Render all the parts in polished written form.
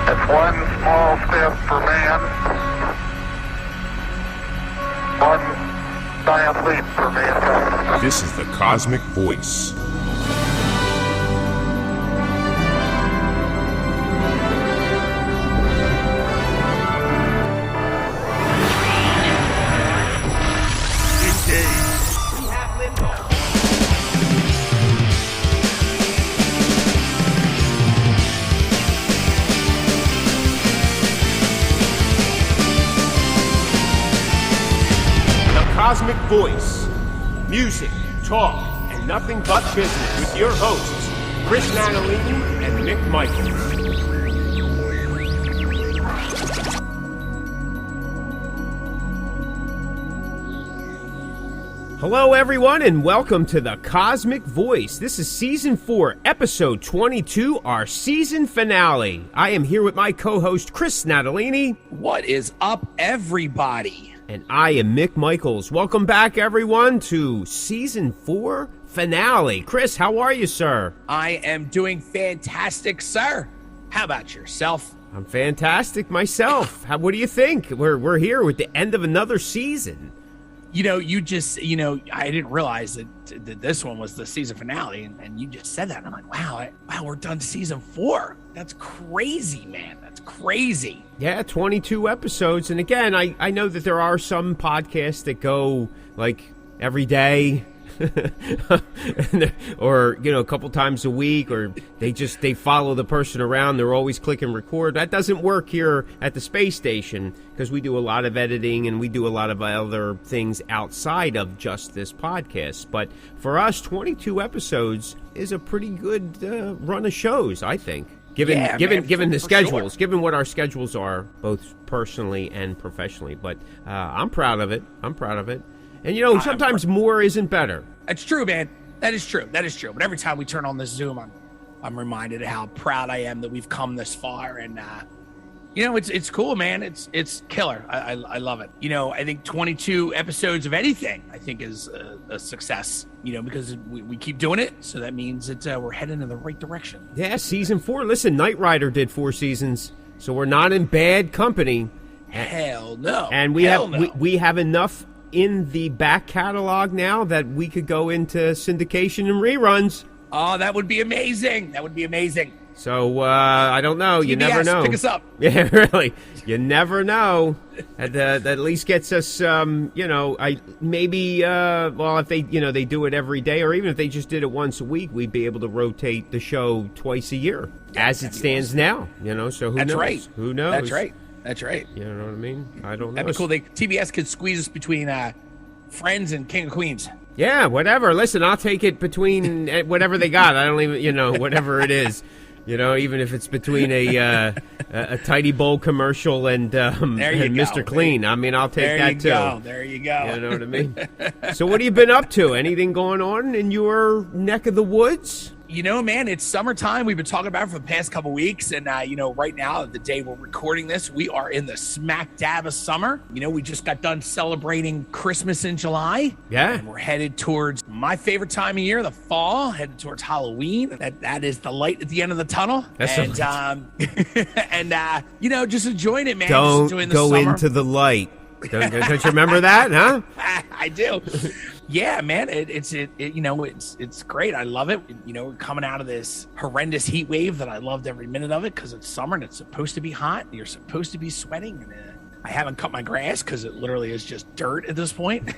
It's one small step for man, one giant leap for mankind. This is the Cosmic Voice. Cosmic Voice. Music, talk, and nothing but business with your hosts, Chris Natalini and Mick Michaels. Hello, everyone, and welcome to the Cosmic Voice. This is Season 4, Episode 22, our season finale. I am here with my co-host, Chris Natalini. What is up, everybody? And I am Mick Michaels. Welcome back, everyone, to Season 4 finale. Chris, how are you, sir? I am doing fantastic, sir. How about yourself? I'm fantastic myself. What do you think? We're here with the end of another season. I didn't realize that this one was the season finale, and you just said that, and I'm like, wow, we're done Season 4. That's crazy, man. That's crazy. Yeah, 22 episodes. And again, I know that there are some podcasts that go, like, every day, or, a couple times a week, or they follow the person around. They're always click and record. That doesn't work here at the space station because we do a lot of editing and we do a lot of other things outside of just this podcast. But for us, 22 episodes is a pretty good run of shows, I think. Given the schedules, sure. Given what our schedules are, both personally and professionally. But I'm proud of it. And, sometimes more isn't better. That's true, man. That is true. But every time we turn on this Zoom, I'm reminded of how proud I am that we've come this far. And, it's cool, man. It's killer. I love it. I think 22 episodes of anything, I think, is a success, because we keep doing it. So that means that we're heading in the right direction. Yeah, Season 4. Listen, Knight Rider did 4 seasons, so we're not in bad company. Hell no. And we have enough in the back catalog now that we could go into syndication and reruns. Oh, that would be amazing. So, I don't know. You never know. Pick us up. Yeah, really. You never know. That at least gets us, if they do it every day, or even if they just did it once a week, we'd be able to rotate the show twice a year, as it stands now, so who knows? That's right. Who knows? That's right. You know what I mean? I don't know. That'd be cool. TBS could squeeze us between Friends and King of Queens. Yeah, whatever. Listen, I'll take it between whatever they got. I don't even, whatever it is. Even if it's between a Tidy Bowl commercial and Mr. Clean. I mean, I'll take that too. There you go. You know what I mean? So what have you been up to? Anything going on in your neck of the woods? Man, it's summertime. We've been talking about it for the past couple weeks. And, right now, the day we're recording this, we are in the smack dab of summer. We just got done celebrating Christmas in July. Yeah. And we're headed towards my favorite time of year, the fall, headed towards Halloween. That is the light at the end of the tunnel. That's just enjoying it, man. Don't just enjoying the go summer. Into the light. Don't you remember that, huh? I do. Yeah, man, it's great. I love it. We're coming out of this horrendous heat wave that I loved every minute of it because it's summer and it's supposed to be hot. And you're supposed to be sweating. And I haven't cut my grass because it literally is just dirt at this point.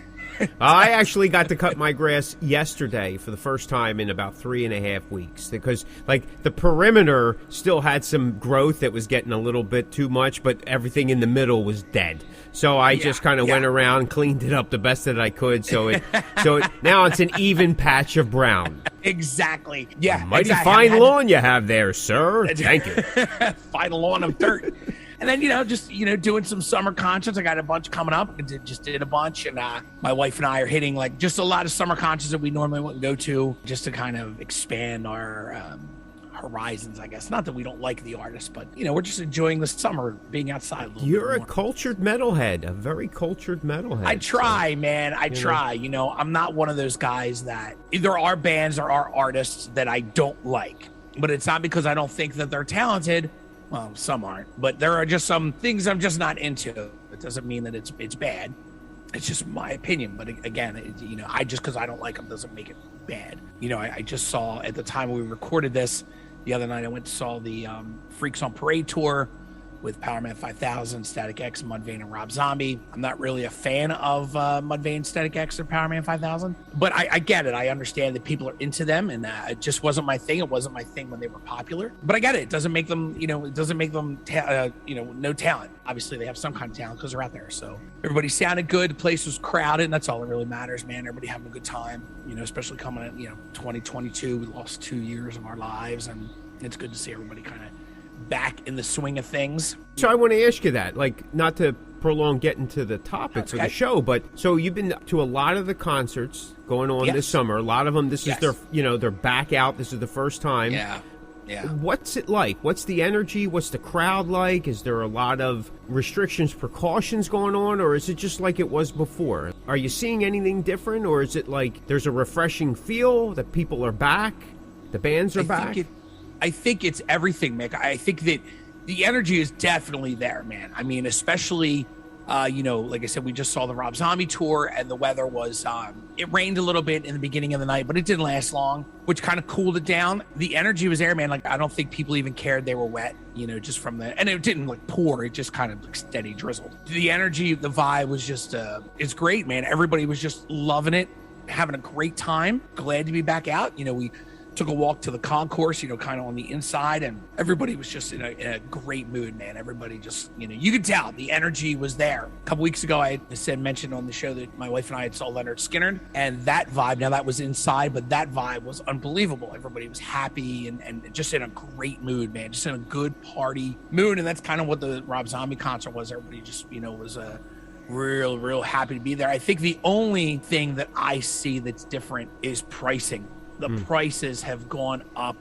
I actually got to cut my grass yesterday for the first time in about 3.5 weeks because, the perimeter still had some growth that was getting a little bit too much, but everything in the middle was dead. So I just kind of went around, cleaned it up the best that I could. So now it's an even patch of brown. Exactly. Yeah. Mighty fine lawn you have there, sir. Thank you. Fine lawn of dirt. And then, doing some summer concerts. I got a bunch coming up. Just did a bunch. And my wife and I are hitting just a lot of summer concerts that we normally wouldn't go to just to kind of expand our horizons, I guess. Not that we don't like the artists, but, we're just enjoying the summer, being outside a little You're bit a more. Cultured metalhead, a very cultured metalhead. I try, man. I try. I'm not one of those guys that there are bands, there are artists that I don't like, but it's not because I don't think that they're talented. Well, some aren't, but there are just some things I'm just not into. It doesn't mean that it's bad. It's just my opinion. But again, I just because I don't like them doesn't make it bad. I just saw at the time we recorded this the other night. I went and saw the Freaks on Parade tour with Powerman 5000, Static X, Mudvayne, and Rob Zombie. I'm not really a fan of Mudvayne, Static X, or Powerman 5000, but I get it. I understand that people are into them, and it just wasn't my thing. It wasn't my thing when they were popular, but I get it. It doesn't make them, it doesn't make them, no talent. Obviously, they have some kind of talent because they're out there. So everybody sounded good. The place was crowded, and that's all that really matters, man. Everybody having a good time, especially coming at, 2022. We lost 2 years of our lives, and it's good to see everybody kind of back in the swing of things. So I want to ask you that, like, not to prolong getting to the topics of the show, but so you've been to a lot of the concerts going on this summer. A lot of them, this is their, they're back out. This is the first time. Yeah. What's it like? What's the energy? What's the crowd like? Is there a lot of restrictions, precautions going on, or is it just like it was before? Are you seeing anything different, or is it like there's a refreshing feel that people are back, the bands are back? I think it's everything, Mick. I think that the energy is definitely there, man. I mean, especially, like I said, we just saw the Rob Zombie tour, and the weather was, it rained a little bit in the beginning of the night, but it didn't last long, which kind of cooled it down. The energy was there, man. Like, I don't think people even cared they were wet, just from and it didn't like pour. It just kind of like steady drizzled. The energy, the vibe was just, it's great, man. Everybody was just loving it, having a great time. Glad to be back out. We took a walk to the concourse, kind of on the inside, and everybody was just in a great mood, man. Everybody just, you could tell the energy was there. A couple weeks ago, I mentioned on the show that my wife and I had saw Leonard Skinner, and that vibe, now that was inside, but that vibe was unbelievable. Everybody was happy and just in a great mood, man, just in a good party mood. And that's kind of what the Rob Zombie concert was. Everybody just, was real happy to be there. I think the only thing that I see that's different is pricing. The prices have gone up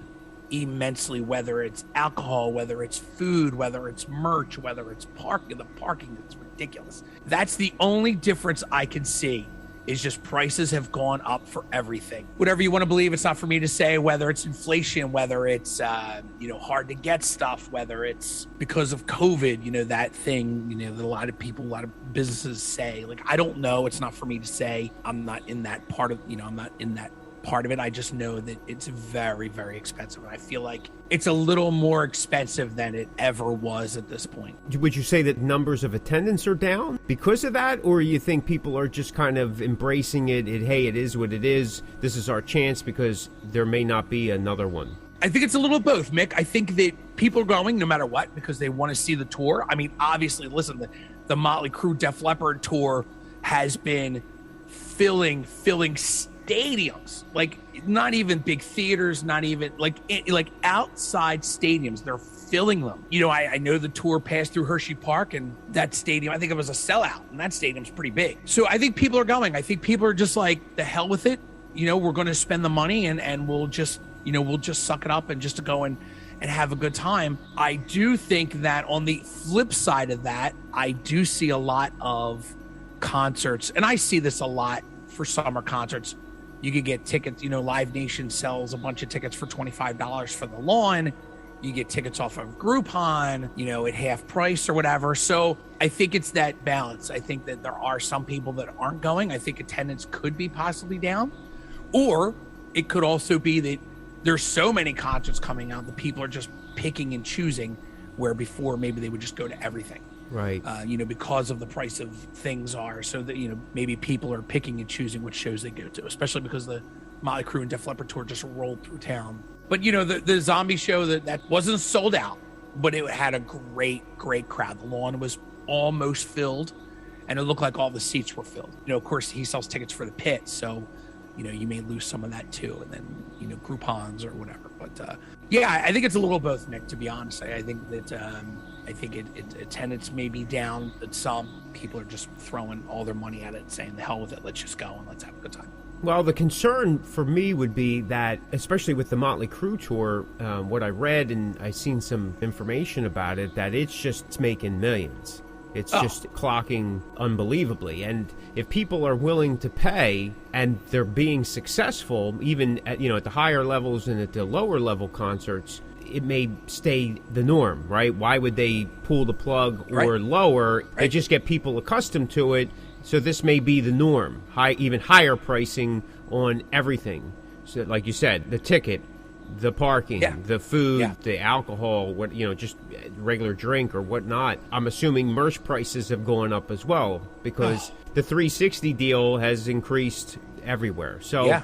immensely, whether it's alcohol, whether it's food, whether it's merch, whether it's parking. The parking is ridiculous. That's the only difference I can see, is just prices have gone up for everything. Whatever you want to believe, it's not for me to say, whether it's inflation, whether it's, hard to get stuff, whether it's because of COVID, that thing, that a lot of people, a lot of businesses say. Like, I don't know. It's not for me to say. I'm not in that part of, I'm not in that part of it. I just know that it's very, very expensive, and I feel like it's a little more expensive than it ever was at this point. Would you say that numbers of attendance are down because of that, or you think people are just kind of embracing it? Hey, it is what it is. This is our chance because there may not be another one. I think it's a little of both, Mick. I think that people are going no matter what because they want to see the tour. I mean, obviously, listen, the Motley Crue Def Leppard tour has been filling stadiums, like not even big theaters, not even like outside stadiums. They're filling them. I know the tour passed through Hershey Park, and that stadium, I think it was a sellout, and that stadium's pretty big. So I think people are going. I think people are just like, the hell with it. We're going to spend the money, and we'll just, we'll just suck it up and just to go and have a good time. I do think that on the flip side of that, I do see a lot of concerts, and I see this a lot for summer concerts. You could get tickets, Live Nation sells a bunch of tickets for $25 for the lawn. You get tickets off of Groupon, at half price or whatever. So I think it's that balance. I think that there are some people that aren't going. I think attendance could be possibly down. Or it could also be that there's so many concerts coming out that people are just picking and choosing, where before maybe they would just go to everything. Right. Because of the price of things are, so that, maybe people are picking and choosing which shows they go to, especially because the Motley Crue and Def Leppard tour just rolled through town. But, the zombie show that wasn't sold out, but it had a great crowd. The lawn was almost filled, and it looked like all the seats were filled. Of course, he sells tickets for the pit, so, you may lose some of that too, and then, Groupons or whatever. But, I think it's a little both, Mick, to be honest. I think that... I think attendance may be down, but some people are just throwing all their money at it and saying, the hell with it, let's just go and let's have a good time. Well, the concern for me would be that, especially with the Motley Crue tour, what I read and I seen some information about it, that it's making millions. It's just clocking unbelievably. And if people are willing to pay and they're being successful, even at the higher levels and at the lower level concerts, it may stay the norm, right? Why would they pull the plug or lower? They just get people accustomed to it. So this may be the norm, even higher pricing on everything. So like you said, the ticket, the parking, the food, the alcohol, just regular drink or whatnot. I'm assuming merch prices have gone up as well because the 360 deal has increased everywhere. So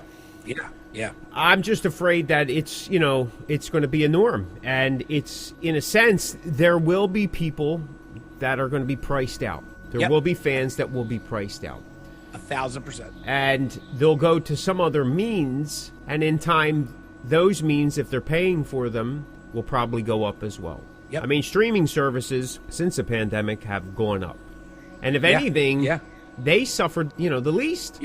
I'm just afraid that it's going to be a norm, and it's, in a sense, there will be people that are going to be priced out. There will be fans that will be priced out. 1,000%. And they'll go to some other means, and in time, those means, if they're paying for them, will probably go up as well. I mean, streaming services since the pandemic have gone up. And if anything, they suffered, the least.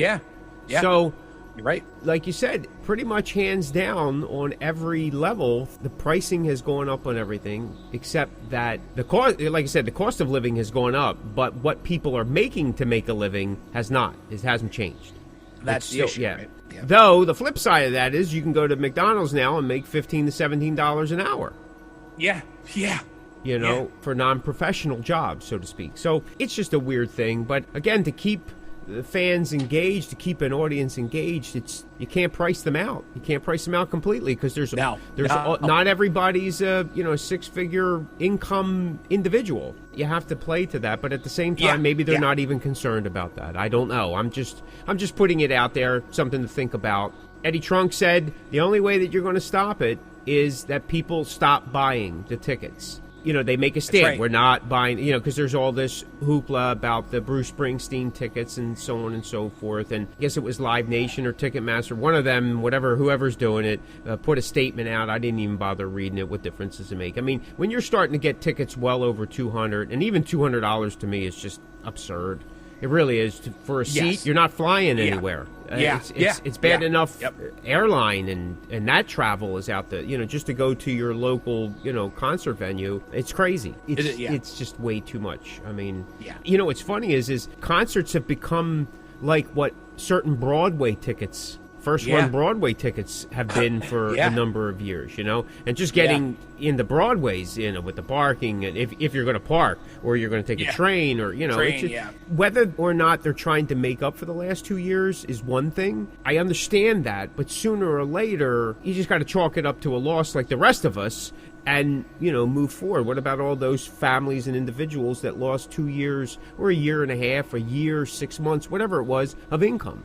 So, you're right. Like you said, pretty much hands down on every level, the pricing has gone up on everything, except that the cost, like I said, the cost of living has gone up, but what people are making to make a living has not. It hasn't changed. That's the issue, right? Though the flip side of that is you can go to McDonald's now and make $15 to $17 an hour. For non-professional jobs, so to speak. So it's just a weird thing. But again, to keep the fans engaged, to keep an audience engaged, you can't price them out. You can't price them out completely because not everybody's a six-figure income individual. You have to play to that, but at the same time, maybe they're not even concerned about that. I don't know. I'm just putting it out there, something to think about. Eddie Trunk said the only way that you're going to stop it is that people stop buying the tickets. They make a stand. Right. We're not buying, because there's all this hoopla about the Bruce Springsteen tickets and so on and so forth. And I guess it was Live Nation or Ticketmaster. One of them, whoever's doing it, put a statement out. I didn't even bother reading it. What difference does it make? I mean, when you're starting to get tickets well over $200, and even $200 to me is just absurd. It really is. For a seat, you're not flying anywhere. It's bad enough airline and that travel is out there, just to go to your local, concert venue. It's crazy. It's just way too much. I mean, what's funny is concerts have become like what certain Broadway tickets, first-run Broadway tickets have been for a number of years, and just getting into Broadways, with the parking, and if you're going to park or you're going to take a train or, whether or not they're trying to make up for the last 2 years is one thing. I understand that, but sooner or later, you just got to chalk it up to a loss like the rest of us and, move forward. What about all those families and individuals that lost 2 years or a year and a half, a year, 6 months, whatever it was, of income?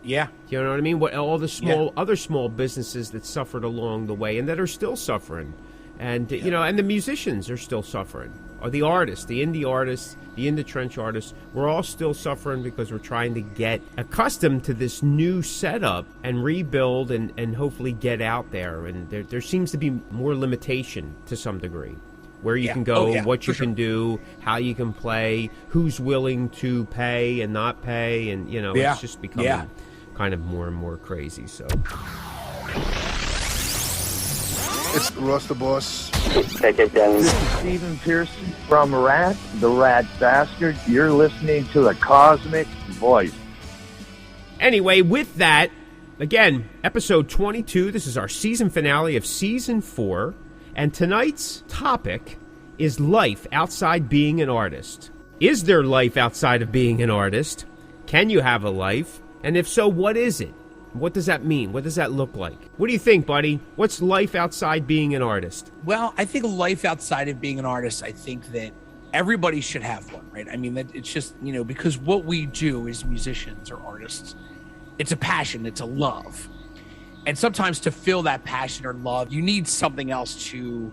Yeah. You know what I mean? All the other small businesses that suffered along the way and that are still suffering. And, and the musicians are still suffering. Or the artists, the indie artists, the in-the-trench artists, we're all still suffering because we're trying to get accustomed to this new setup and rebuild and hopefully get out there. And there seems to be more limitation to some degree. Where you can go, what you can do, how you can play, who's willing to pay and not pay. And, it's just becoming kind of more and more crazy. So it's Russ the Boss. Take it down. This is Stephen Pearson from Rat, the Rat Bastard. You're listening to the Cosmick Voice. Anyway, with that, again, episode 22. This is our season finale of season 4. And tonight's topic is life outside being an artist. Is there life outside of being an artist? Can you have a life? And if so, what is it? What does that mean? What does that look like? What do you think, buddy? What's life outside being an artist? Well, I think life outside of being an artist, I think that everybody should have one, right? I mean, that it's just, because what we do as musicians or artists, it's a passion, it's a love. And sometimes to fill that passion or love, you need something else to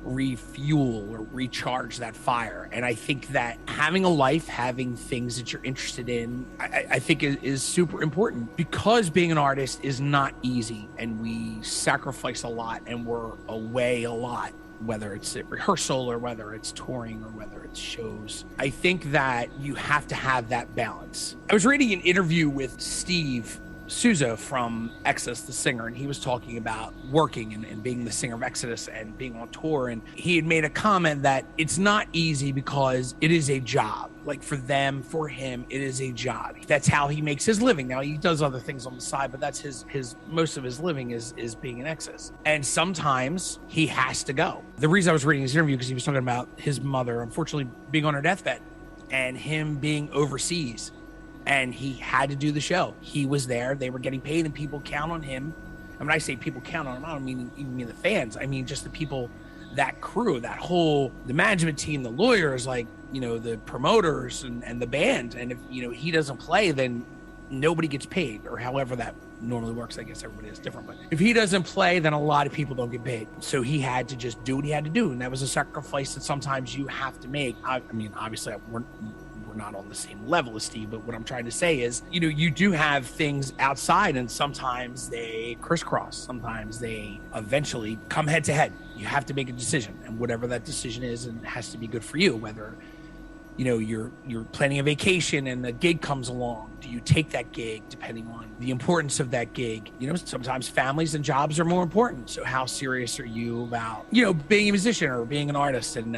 refuel or recharge that fire. And I think that having a life, having things that you're interested in, I think is super important, because being an artist is not easy, and we sacrifice a lot and we're away a lot, whether it's at rehearsal or whether it's touring or whether it's shows. I think that you have to have that balance. I was reading an interview with Steve Souza from Exodus, the singer, and he was talking about working and being the singer of Exodus and being on tour. And he had made a comment that it's not easy because it is a job. Like for him, it is a job. That's how he makes his living. Now he does other things on the side, but that's his most of his living is being in excess. And sometimes he has to go. The reason I was reading his interview because he was talking about his mother, unfortunately, being on her deathbed and him being overseas. And he had to do the show. He was there. They were getting paid, and people count on him. And when I say people count on him, I don't even mean the fans. I mean just the people, that crew, the management team, the lawyers, like, the promoters and the band. And if, he doesn't play, then nobody gets paid, or however that normally works. I guess everybody is different. But if he doesn't play, then a lot of people don't get paid. So he had to just do what he had to do. And that was a sacrifice that sometimes you have to make. I mean, obviously, we're not on the same level as Steve, but what I'm trying to say is, you do have things outside, and sometimes they crisscross. Sometimes they eventually come head to head. You have to make a decision, and whatever that decision is, and it has to be good for you. Whether you're planning a vacation and a gig comes along, do you take that gig depending on the importance of that gig? Sometimes families and jobs are more important. So how serious are you about being a musician or being an artist? And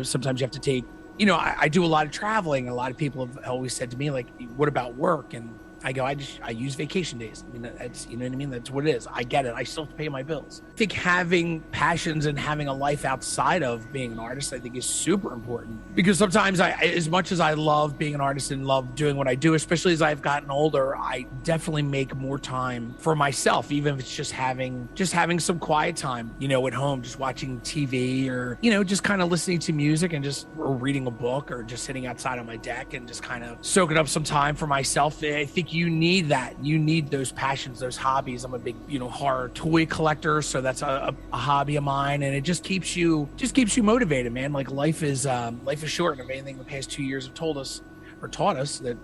sometimes you have to take, I do a lot of traveling. A lot of people have always said to me, like, what about work? And I go, I use vacation days. I mean, that's, what I mean? That's what it is. I get it. I still have to pay my bills. I think having passions and having a life outside of being an artist, I think is super important, because sometimes as much as I love being an artist and love doing what I do, especially as I've gotten older, I definitely make more time for myself, even if it's just having some quiet time, at home, just watching TV, or, just kind of listening to music and or reading a book, or just sitting outside on my deck and just kind of soaking up some time for myself. I think you need that. You need those passions, those hobbies. I'm a big, horror toy collector, so that's a hobby of mine, and it just keeps you motivated, man. Like life is short, and if anything, the past 2 years have taught us that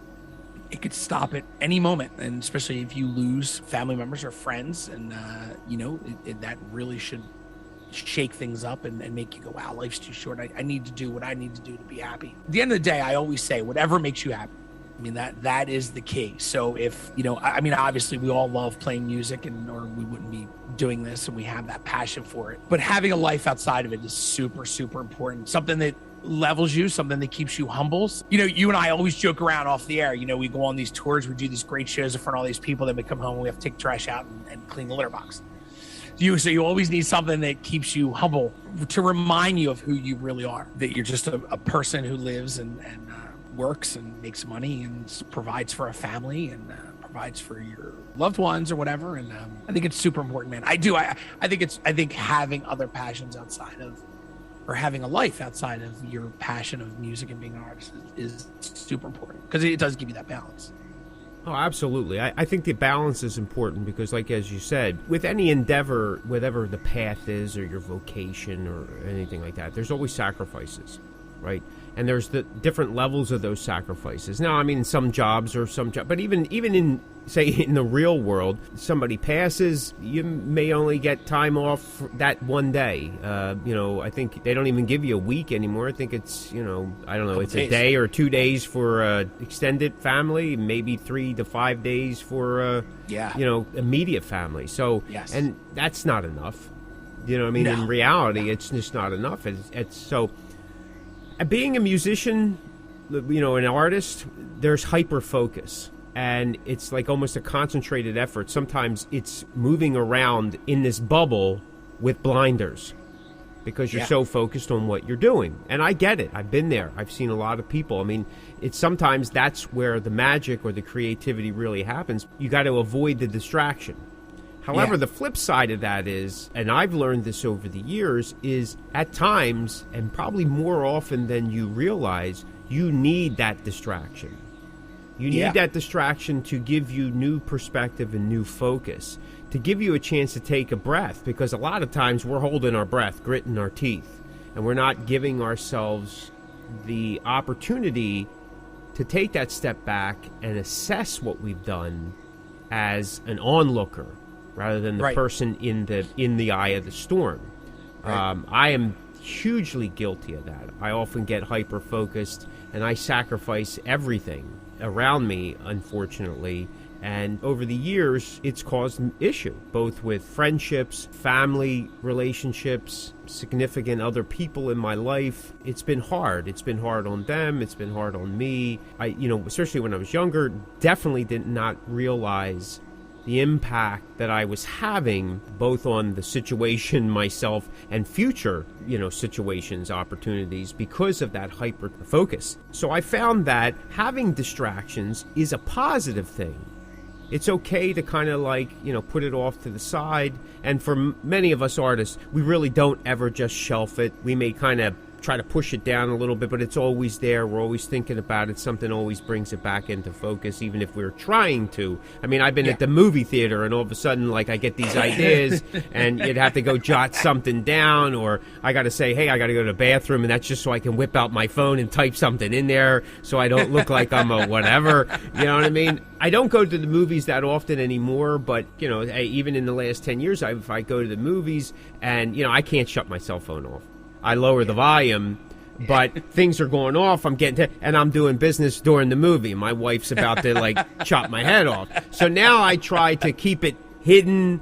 it could stop at any moment, and especially if you lose family members or friends, and that really should shake things up and make you go, wow, life's too short. I need to do what I need to do to be happy. At the end of the day, I always say, whatever makes you happy. I mean, that is the key. So if, obviously we all love playing music, or we wouldn't be doing this, and we have that passion for it. But having a life outside of it is super, super important. Something that levels you, something that keeps you humble. You and I always joke around off the air. We go on these tours, we do these great shows in front of all these people, then we come home and we have to take trash out and clean the litter box. So you always need something that keeps you humble, to remind you of who you really are, that you're just a person who lives and works and makes money and provides for a family and provides for your loved ones or whatever. And I think it's super important, man. I think having other passions outside of, or having a life outside of your passion of music and being an artist is super important, because it does give you that balance. Oh, absolutely. I think the balance is important, because, like, as you said, with any endeavor, whatever the path is, or your vocation or anything like that, there's always sacrifices, right? And there's the different levels of those sacrifices. Now, I mean, some jobs, but even in, say, in the real world, somebody passes, you may only get time off that one day. I think they don't even give you a week anymore. I think it's, I don't know, it's a day or 2 days for extended family, maybe 3 to 5 days for, immediate family. So, yes. And that's not enough. No. In reality, it's just not enough. It's so... Being a musician, an artist, there's hyper focus, and it's like almost a concentrated effort. Sometimes it's moving around in this bubble with blinders, because you're so focused on what you're doing. And I get it. I've been there. I've seen a lot of people. I mean, sometimes that's where the magic or the creativity really happens. You got to avoid the distraction. However, the flip side of that is, and I've learned this over the years, is at times, and probably more often than you realize, you need that distraction. You need that distraction to give you new perspective and new focus, to give you a chance to take a breath, because a lot of times we're holding our breath, gritting our teeth, and we're not giving ourselves the opportunity to take that step back and assess what we've done as an onlooker, rather than the person in the eye of the storm. Right. I am hugely guilty of that. I often get hyper-focused, and I sacrifice everything around me, unfortunately, And over the years, it's caused an issue, both with friendships, family relationships, significant other people in my life. It's been hard. It's been hard on them. It's been hard on me. Especially when I was younger, definitely did not realize the impact that I was having both on the situation myself and future, situations, opportunities because of that hyper focus. So I found that having distractions is a positive thing. It's okay to kind of put it off to the side. And for many of us artists, we really don't ever just shelf it. We may kind of try to push it down a little bit, but it's always there. We're always thinking about it. Something always brings it back into focus, even if we're trying to. I mean, I've been at the movie theater, and all of a sudden, I get these ideas, and you'd have to go jot something down, or I got to say, hey, I got to go to the bathroom, and that's just so I can whip out my phone and type something in there so I don't look like I'm a whatever. You know what I mean? I don't go to the movies that often anymore, but, even in the last 10 years, if I go to the movies, and, I can't shut my cell phone off. I lower the volume, but things are going off. I'm getting and I'm doing business during the movie. My wife's about to chop my head off. So now I try to keep it hidden.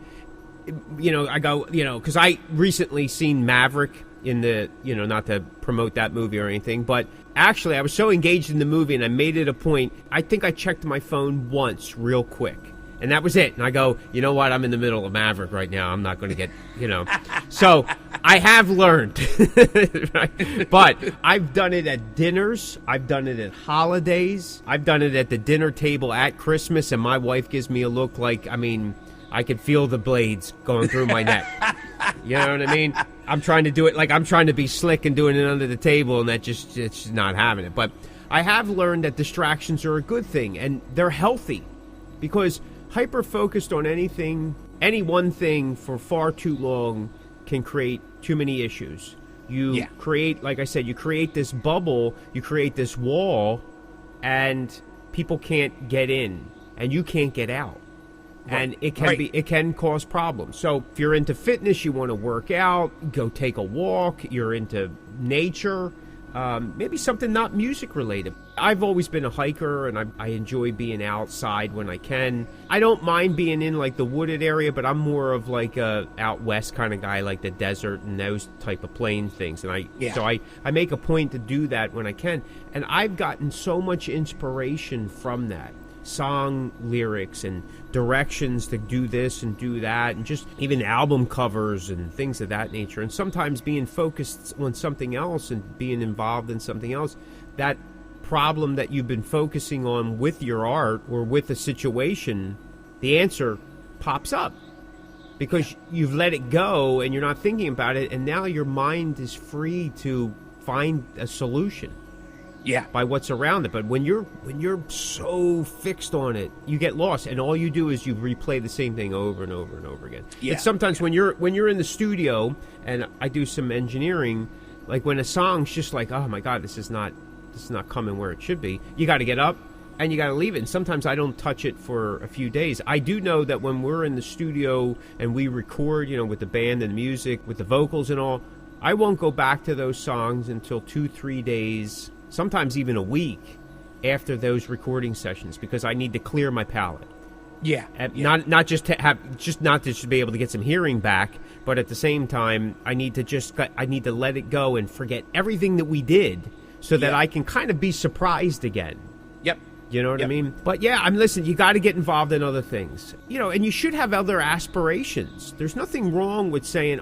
I go, because I recently seen Maverick in the, not to promote that movie or anything, but actually I was so engaged in the movie and I made it a point. I think I checked my phone once real quick. And that was it. And I go, you know what? I'm in the middle of Maverick right now. I'm not going to get, So I have learned. Right? But I've done it at dinners. I've done it at holidays. I've done it at the dinner table at Christmas. And my wife gives me a look I could feel the blades going through my neck. You know what I mean? I'm trying to do it I'm trying to be slick and doing it under the table. And it's just not having it. But I have learned that distractions are a good thing. And they're healthy. Because hyper-focused on any one thing for far too long can create too many issues. You create, like I said, you create this bubble, you create this wall, and people can't get in, and you can't get out. And it can cause problems. So if you're into fitness, you want to work out, go take a walk, you're into nature, maybe something not music related. I've always been a hiker, and I enjoy being outside when I can. I don't mind being in the wooded area, but I'm more of a out west kind of guy, like the desert and those type of plain things. And so I make a point to do that when I can. And I've gotten so much inspiration from that. Song lyrics and directions to do this and do that, and just even album covers and things of that nature. And sometimes being focused on something else and being involved in something else, that problem that you've been focusing on with your art or with a situation, the answer pops up because you've let it go and you're not thinking about it, and now your mind is free to find a solution. By what's around it. But when you're so fixed on it, you get lost, and all you do is you replay the same thing over and over and over again. And sometimes when you're in the studio, and I do some engineering, when a song's just oh my God, this is not coming where it should be, you got to get up and you got to leave it. And sometimes I don't touch it for a few days. I do know that when we're in the studio and we record, with the band and the music, with the vocals and all, I won't go back to those songs until 2-3 days, sometimes even a week after those recording sessions, because I need to clear my palate. Not just to be able to get some hearing back, but at the same time, I need to let it go and forget everything that we did, so that I can kind of be surprised again. You know what I mean? But listen, you got to get involved in other things. And you should have other aspirations. There's nothing wrong with saying,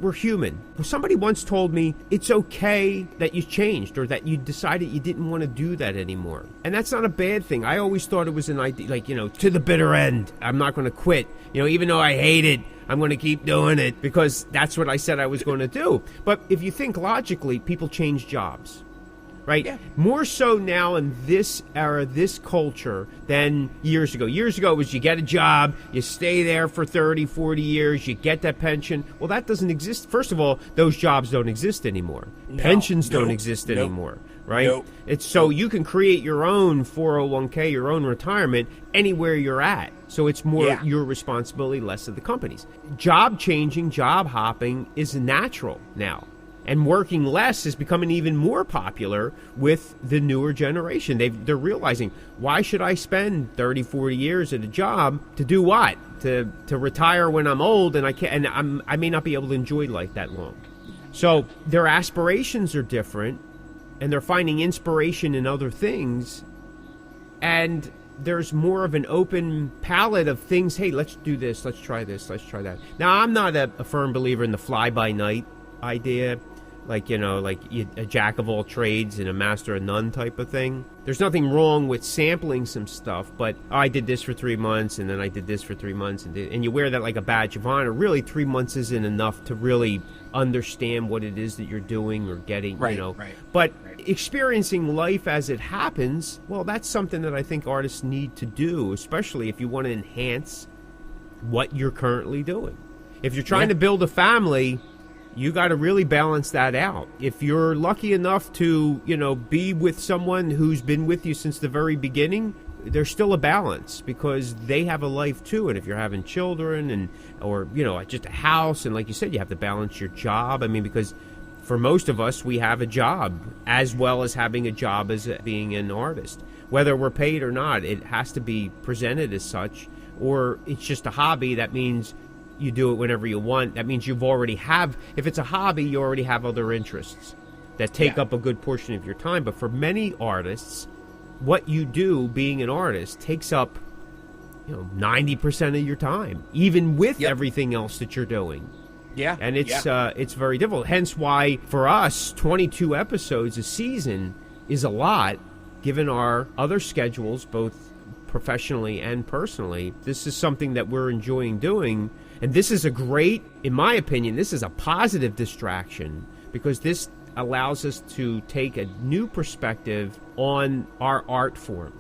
we're human. Well, somebody once told me it's okay that you changed or that you decided you didn't want to do that anymore. And that's not a bad thing. I always thought it was an idea, to the bitter end. I'm not going to quit. Even though I hate it, I'm going to keep doing it because that's what I said I was going to do. But if you think logically, people change jobs. Right? More so now in this era, this culture, than years ago. Years ago, it was you get a job, you stay there for 30, 40 years, you get that pension. Well, that doesn't exist. First of all, those jobs don't exist anymore. Pensions don't exist anymore. Right? It's so you can create your own 401k, your own retirement, anywhere you're at. So it's more your responsibility, less of the company's. Job changing, job hopping is natural now. And working less is becoming even more popular with the newer generation. They're realizing, why should I spend 30, 40 years at a job to do what? To retire when I'm old and I may not be able to enjoy life that long. So their aspirations are different, and they're finding inspiration in other things, and there's more of an open palette of things. Hey, let's do this, let's try that. Now, I'm not a firm believer in the fly-by-night idea, like a jack of all trades and a master of none type of thing. There's nothing wrong with sampling some stuff, but I did this for 3 months, and then I did this for 3 months, and you wear that like a badge of honor. Really, 3 months isn't enough to really understand what it is that you're doing or getting, Right. But experiencing life as it happens, well, that's something that I think artists need to do, especially if you want to enhance what you're currently doing. If you're trying to build a family, you got to really balance that out. If you're lucky enough to, be with someone who's been with you since the very beginning, there's still a balance because they have a life too. And if you're having children or just a house, and like you said, you have to balance your job. I mean, because for most of us, we have a job as well as having a job as being an artist. Whether we're paid or not, it has to be presented as such, or it's just a hobby. That means you do it whenever you want. That means if it's a hobby, you already have other interests that take up a good portion of your time. But for many artists, what you do being an artist takes up 90% of your time, even with everything else that you're doing. Yeah. And it's very difficult. Hence why for us, 22 episodes a season is a lot, given our other schedules, both professionally and personally. This is something that we're enjoying doing. And this is in my opinion, this is a positive distraction, because this allows us to take a new perspective on our art form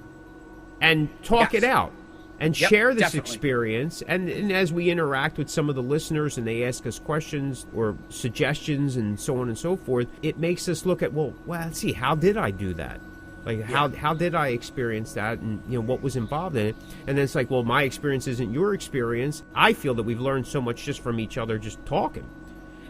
and talk it out and share this experience. And as we interact with some of the listeners and they ask us questions or suggestions and so on and so forth, it makes us look at, well, let's see, how did I do that? Like, how did I experience that, and what was involved in it? And then it's like, well, my experience isn't your experience. I feel that we've learned so much just from each other, just talking.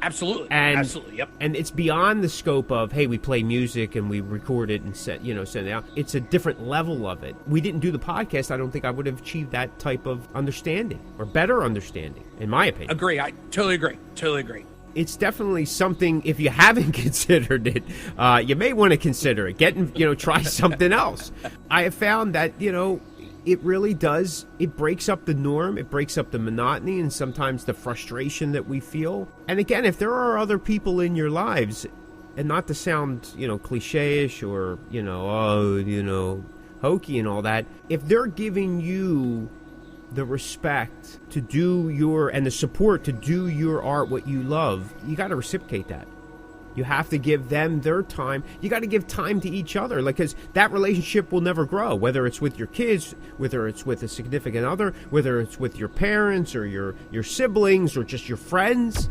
Absolutely. And, Absolutely. Yep. And it's beyond the scope of, hey, we play music and we record it and send it out. It's a different level of it. We didn't do the podcast, I don't think I would have achieved that type of understanding or better understanding, in my opinion. Agree. I totally agree. It's definitely something, if you haven't considered it, you may want to consider it. Try something else. I have found that, it really does. It breaks up the norm. It breaks up the monotony and sometimes the frustration that we feel. And again, if there are other people in your lives, and not to sound, cliche-ish or, hokey and all that, if they're giving you the respect to do and the support to do your art, what you love, you got to reciprocate that. You have to give them their time. You got to give time to each other, because that relationship will never grow, whether it's with your kids, whether it's with a significant other, whether it's with your parents or your siblings or just your friends.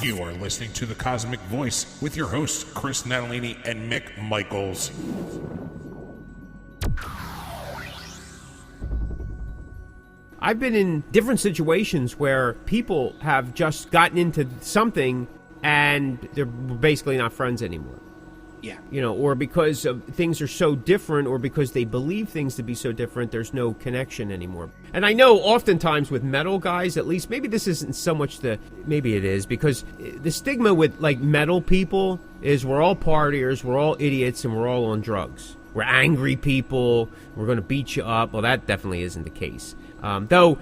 You are listening to The Cosmic Voice with your hosts, Chris Natalini and Mick Michaels. I've been in different situations where people have just gotten into something and they're basically not friends anymore. Yeah. Or because things are so different, or because they believe things to be so different, there's no connection anymore. And I know oftentimes with metal guys, at least, maybe this isn't so much maybe it is, because the stigma with like metal people is we're all partiers, we're all idiots, and we're all on drugs. We're angry people, we're going to beat you up. Well, that definitely isn't the case. Though,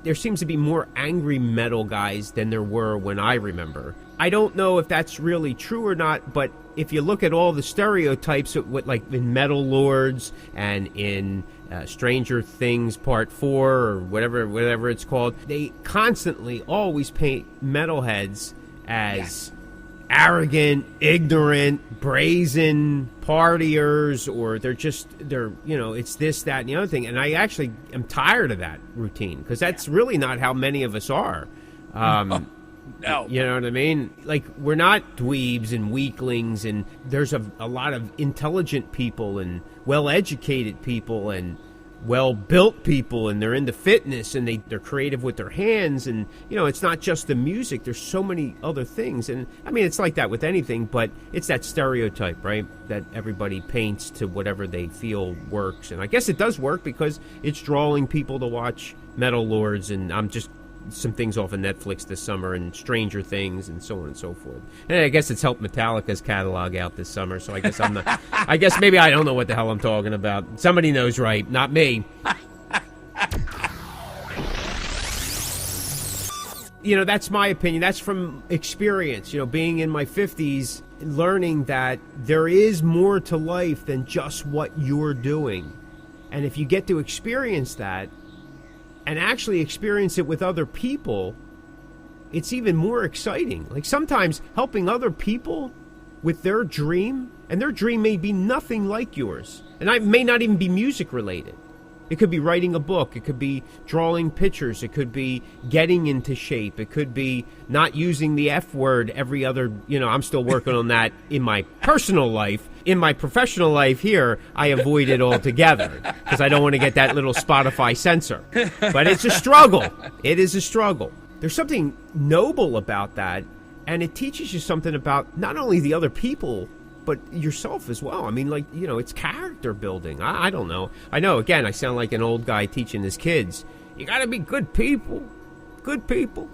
there seems to be more angry metal guys than there were when I remember. I don't know if that's really true or not, but if you look at all the stereotypes, like in Metal Lords and in Stranger Things Part 4 or whatever it's called, they constantly always paint metalheads as arrogant, ignorant, brazen partiers, or they're it's this, that, and the other thing. And I actually am tired of that routine, because that's really not how many of us are. No. You know what I mean? Like, we're not dweebs and weaklings, and there's a lot of intelligent people and well-educated people and well-built people, and they're into fitness, and they're creative with their hands, and it's not just the music. There's so many other things, and I mean, it's like that with anything, but it's that stereotype, right, that everybody paints to whatever they feel works. And I guess it does work because it's drawing people to watch Metal Lords, and I'm just some things off of Netflix this summer, and Stranger Things, and so on and so forth. And I guess it's helped Metallica's catalog out this summer, so I guess I'm not, I guess maybe I don't know what the hell I'm talking about. Somebody knows, right? Not me. That's my opinion. That's from experience, being in my 50s, learning that there is more to life than just what you're doing. And if you get to experience that, and actually experience it with other people, it's even more exciting. Like sometimes helping other people with their dream, and their dream may be nothing like yours. And it may not even be music related. It could be writing a book. It could be drawing pictures. It could be getting into shape. It could be not using the F word every other, I'm still working on that in my personal life. In my professional life here, I avoid it altogether because I don't want to get that little Spotify censor. But it's a struggle. It is a struggle. There's something noble about that, and it teaches you something about not only the other people, but yourself as well. I mean, it's character building. I don't know. I know, again, I sound like an old guy teaching his kids. You got to be good people. Good people.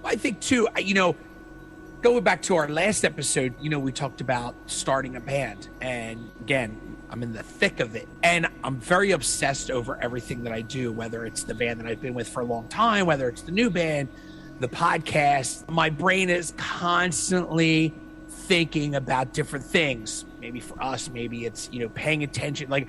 Well, I think, too, going back to our last episode, we talked about starting a band. And, again, I'm in the thick of it. And I'm very obsessed over everything that I do, whether it's the band that I've been with for a long time, whether it's the new band, the podcast. My brain is constantly thinking about different things. Maybe for us, maybe it's paying attention. Like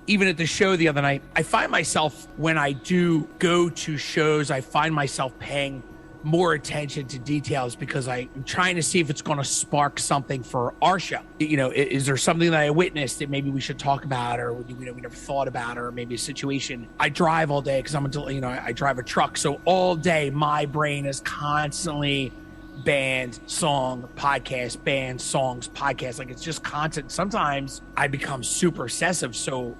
even at the show the other night, I find myself, when I do go to shows, I find myself paying more attention to details because I'm trying to see if it's going to spark something for our show. Is there something that I witnessed that maybe we should talk about, or we never thought about, or maybe a situation. I drive all day because I drive a truck, so all day my brain is constantly band, song, podcast, band, songs, podcast. Like it's just constant. Sometimes I become super obsessive, so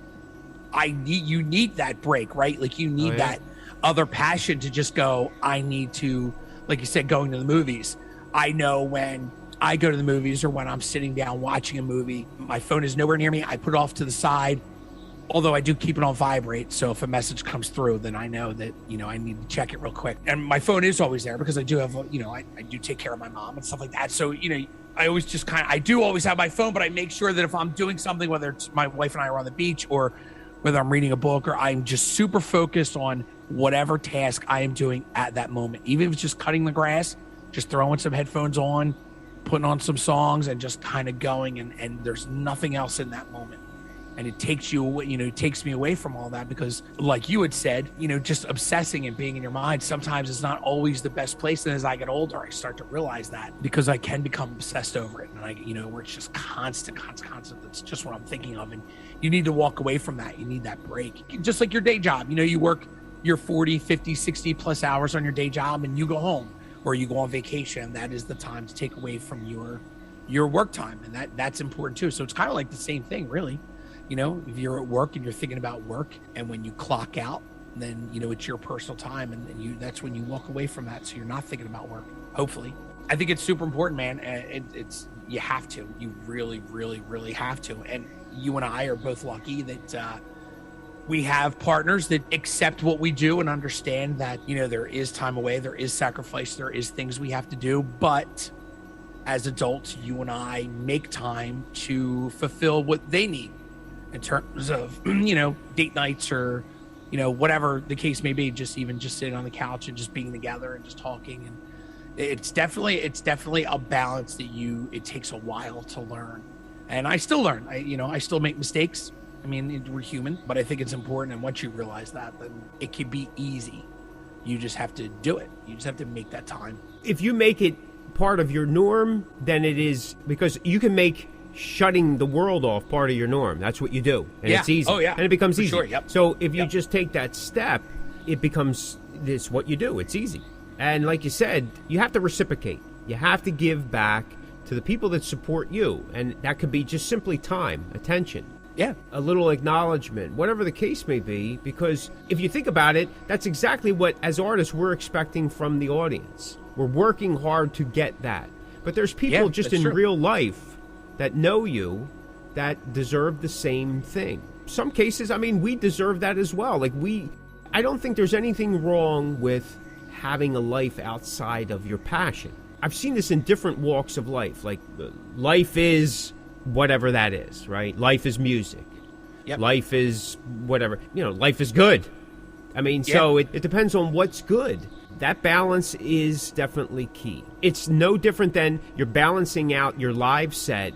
you need that break, right? Like you need that other passion to just go, I need to, like you said, going to the movies. I know when I go to the movies or when I'm sitting down watching a movie, my phone is nowhere near me. I put it off to the side, although I do keep it on vibrate. So if a message comes through, then I know that, I need to check it real quick. And my phone is always there because I do have, I do take care of my mom and stuff like that. So, I always just I do always have my phone, but I make sure that if I'm doing something, whether it's my wife and I are on the beach or whether I'm reading a book, or I'm just super focused on whatever task I am doing at that moment. Even if it's just cutting the grass, just throwing some headphones on, putting on some songs and just kind of going, and there's nothing else in that moment. And it takes you away, it takes me away from all that because like you had said, just obsessing and being in your mind, sometimes it's not always the best place. And as I get older, I start to realize that because I can become obsessed over it. And where it's just constant. That's just what I'm thinking of. And you need to walk away from that. You need that break. Just like your day job, you work your 40, 50, 60 plus hours on your day job and you go home or you go on vacation. That is the time to take away from your work time. And that's important too. So it's kind of like the same thing, really. If you're at work and you're thinking about work, and when you clock out, then, it's your personal time, and that's when you walk away from that. So you're not thinking about work, hopefully. I think it's super important, man. You have to. You really, really, really have to. And you and I are both lucky that we have partners that accept what we do and understand that, there is time away, there is sacrifice, there is things we have to do. But as adults, you and I make time to fulfill what they need. In terms of, date nights or, whatever the case may be, just sitting on the couch and just being together and just talking. And it's definitely a balance that it takes a while to learn. And I still learn. I still make mistakes. I mean, we're human, but I think it's important. And once you realize that, then it can be easy. You just have to do it. You just have to make that time. If you make it part of your norm, then it is, because you can make shutting the world off part of your norm. That's what you do, and it's easy. Oh yeah, and it becomes easy. Sure, yep. So if you just take that step, it becomes what you do. It's easy, and like you said, you have to reciprocate. You have to give back to the people that support you, and that could be just simply time, attention. Yeah. a little acknowledgement, whatever the case may be, because if you think about it, that's exactly what, as artists, we're expecting from the audience. We're working hard to get that. But there's people just in real life that know you that deserve the same thing. Some cases, I mean, we deserve that as well. I don't think there's anything wrong with having a life outside of your passion. I've seen this in different walks of life. Like, life is whatever that is, right? Life is music. Yep. Life is whatever. Life is good. I mean, so it depends on what's good. That balance is definitely key. It's no different than you're balancing out your live set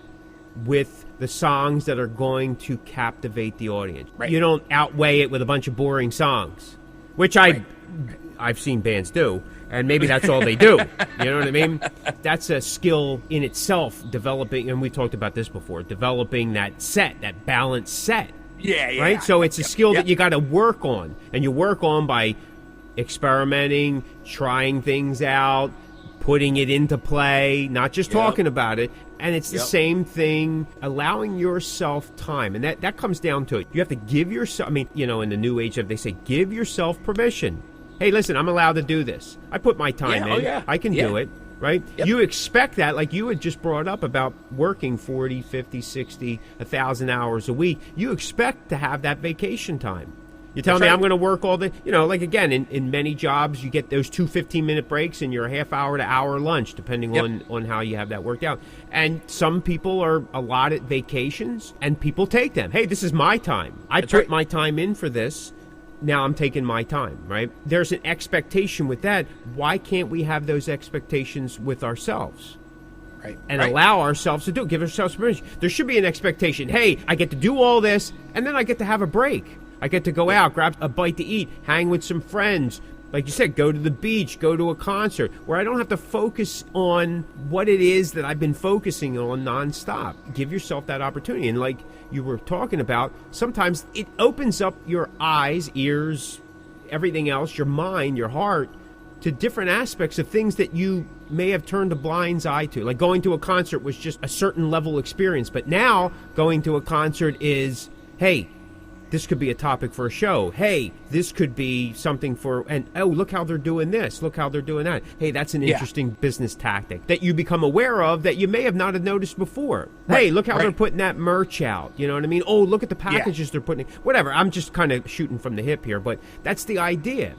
with the songs that are going to captivate the audience. Right. You don't outweigh it with a bunch of boring songs, which I've seen bands do, and maybe that's all they do. You know what I mean? That's a skill in itself, developing, and we talked about this before, developing that set, that balanced set. Yeah. Right? So it's a skill that you got to work on, and you work on by experimenting, trying things out, putting it into play, not just talking about it. And it's the same thing, allowing yourself time. And that comes down to it. You have to give yourself, in the new age, they say, give yourself permission. Hey, listen, I'm allowed to do this. I put my time in. I can do it, right? Yep. You expect that, like you had just brought up about working 40, 50, 60, 1,000 hours a week. You expect to have that vacation time. You tell me I'm going to work all day. Again, in many jobs, you get those 2 15-minute breaks and your half-hour to hour lunch, depending on how you have that worked out. And some people are allotted vacations, and people take them. Hey, this is my time. I put my time in for this. Now I'm taking my time, right? There's an expectation with that. Why can't we have those expectations with ourselves? Right. And allow ourselves to do it. Give ourselves permission. There should be an expectation. Hey, I get to do all this, and then I get to have a break. I get to go out, grab a bite to eat, hang with some friends. Like you said, go to the beach, go to a concert, where I don't have to focus on what it is that I've been focusing on nonstop. Give yourself that opportunity. And like you were talking about, sometimes it opens up your eyes, ears, everything else, your mind, your heart, to different aspects of things that you may have turned a blind eye to. Like going to a concert was just a certain level experience. But now going to a concert is, hey, this could be a topic for a show. Hey, this could be something for, and oh, look how they're doing this. Look how they're doing that. Hey, that's an interesting business tactic that you become aware of that you may have not have noticed before. Hey, look how they're putting that merch out. You know what I mean? Oh, look at the packages they're putting. Whatever. I'm just kind of shooting from the hip here, but that's the idea.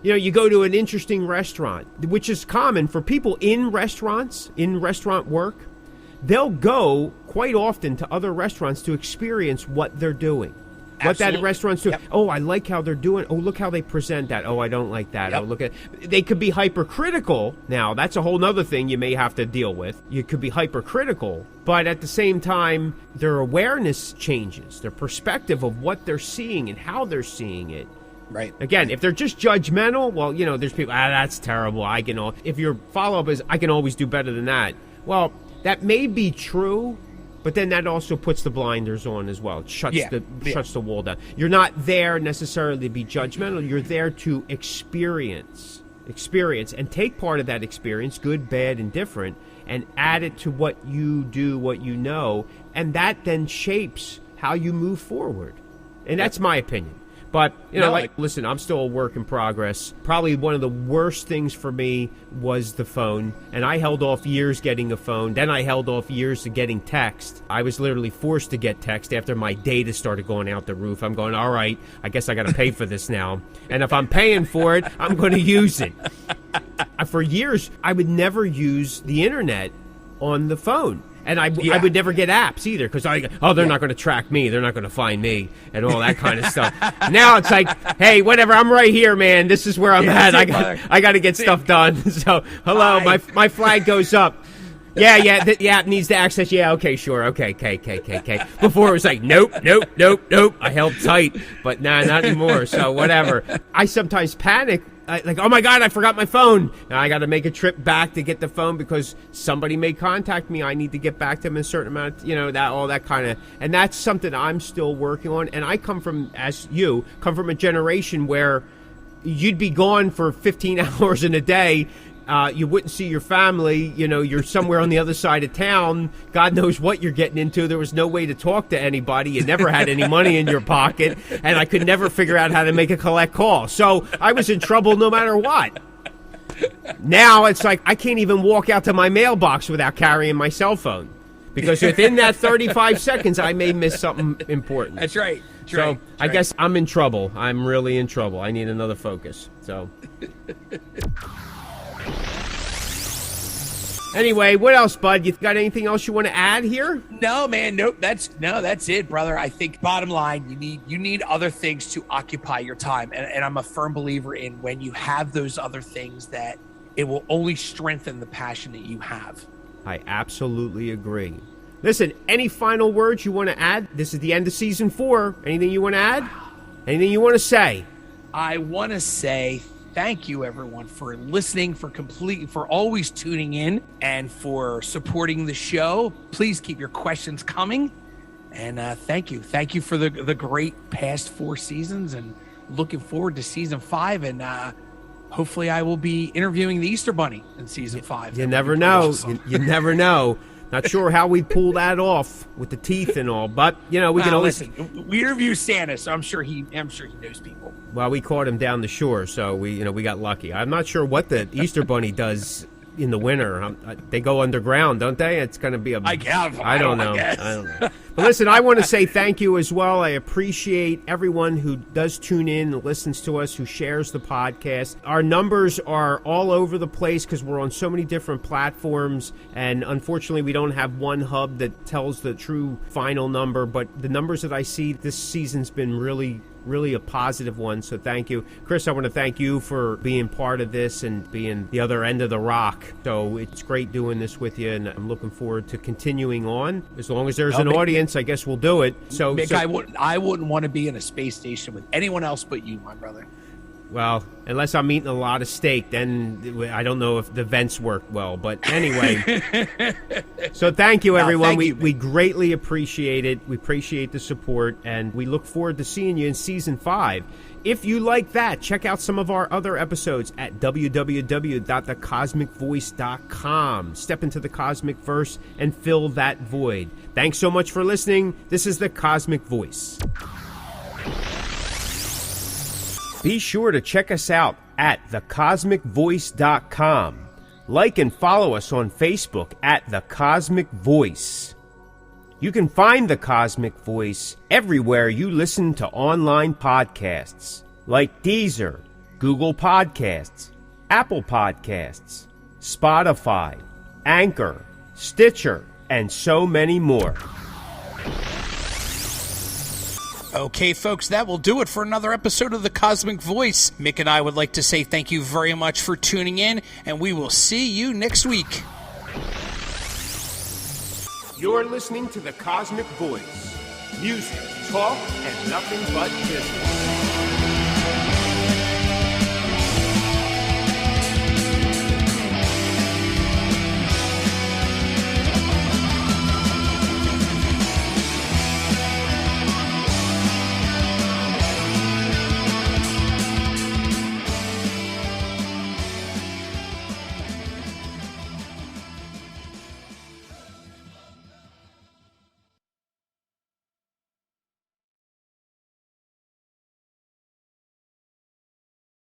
You go to an interesting restaurant, which is common for people in restaurants, in restaurant work. They'll go quite often to other restaurants to experience what they're doing. What that restaurant's doing. Yep. Oh, I like how they're doing. Oh, look how they present that. Oh, I don't like that. Yep. Oh, look at. They could be hypercritical. Now, that's a whole other thing you may have to deal with. You could be hypercritical, but at the same time, their awareness changes. Their perspective of what they're seeing and how they're seeing it. Right. Again, if they're just judgmental, well, there's people. That's terrible. If your follow up is, I can always do better than that. Well, that may be true. But then that also puts the blinders on as well. It shuts the wall down. You're not there necessarily to be judgmental. You're there to experience, and take part of that experience, good, bad, and different, and add it to what you do, what you know, and that then shapes how you move forward. And that's my opinion. But, listen, I'm still a work in progress. Probably one of the worst things for me was the phone. And I held off years getting a phone. Then I held off years to getting text. I was literally forced to get text after my data started going out the roof. I'm going, all right, I guess I got to pay for this now. And if I'm paying for it, I'm going to use it. For years, I would never use the internet on the phone. And I would never get apps either because they're not going to track me. They're not going to find me and all that kind of stuff. Now it's like, hey, whatever. I'm right here, man. This is where I'm at. I got to get stuff done. So, hello, my flag goes up. The app needs to access. Yeah, okay, sure. Okay. Before it was like, nope. I held tight, but not anymore. So whatever. I sometimes panic. Oh my God, I forgot my phone. Now I got to make a trip back to get the phone because somebody may contact me. I need to get back to them in a certain amount, all that kind of, and that's something I'm still working on. And I come from a generation where you'd be gone for 15 hours in a day You wouldn't see your family. You know, you're somewhere on the other side of town. God knows what you're getting into. There was no way to talk to anybody. You never had any money in your pocket, and I could never figure out how to make a collect call. So I was in trouble no matter what. Now it's like I can't even walk out to my mailbox without carrying my cell phone, because within that 35 seconds, I may miss something important. That's right. So I guess I'm in trouble. I'm really in trouble. I need another focus. So anyway, what else, bud? You got anything else you want to add here? No, man. Nope. That's it, brother. I think bottom line, you need other things to occupy your time. And I'm a firm believer in when you have those other things that it will only strengthen the passion that you have. I absolutely agree. Listen, any final words you want to add? This is the end of season 4. Anything you want to add? Anything you want to say? I want to say thank you, everyone, for listening, for always tuning in, and for supporting the show. Please keep your questions coming. And thank you. Thank you for the great past 4 seasons, and looking forward to season 5. And hopefully I will be interviewing the Easter Bunny in season 5. You never know. You never know. Not sure how we pull that off with the teeth and all, but you know we can always listen. We interview Santa, so I'm sure he knows people. Well, we caught him down the shore, so we got lucky. I'm not sure what the Easter Bunny does in the winter. They go underground, don't they? It's going to be I don't know. But listen, I want to say thank you as well. I appreciate everyone who does tune in, listens to us, who shares the podcast. Our numbers are all over the place because we're on so many different platforms, and unfortunately we don't have one hub that tells the true final number, but the numbers that I see this season's been really a positive one, so thank you. Chris, I want to thank you for being part of this and being the other end of the rock. So it's great doing this with you, and I'm looking forward to continuing on. As long as there's an audience, I guess we'll do it. So, Mick, I wouldn't want to be in a space station with anyone else but you, my brother. Well, unless I'm eating a lot of steak, then I don't know if the vents work well. But anyway, so thank you, everyone. We greatly appreciate it. We appreciate the support, and we look forward to seeing you in season 5. If you like that, check out some of our other episodes at www.thecosmicvoice.com. Step into the Cosmic Verse and fill that void. Thanks so much for listening. This is the Cosmic Voice. Be sure to check us out at thecosmicvoice.com. Like and follow us on Facebook at The Cosmic Voice. You can find The Cosmic Voice everywhere you listen to online podcasts, like Deezer, Google Podcasts, Apple Podcasts, Spotify, Anchor, Stitcher, and so many more. Okay, folks, that will do it for another episode of The Cosmic Voice. Mick and I would like to say thank you very much for tuning in, and we will see you next week. You're listening to The Cosmic Voice. Music, talk, and nothing but business.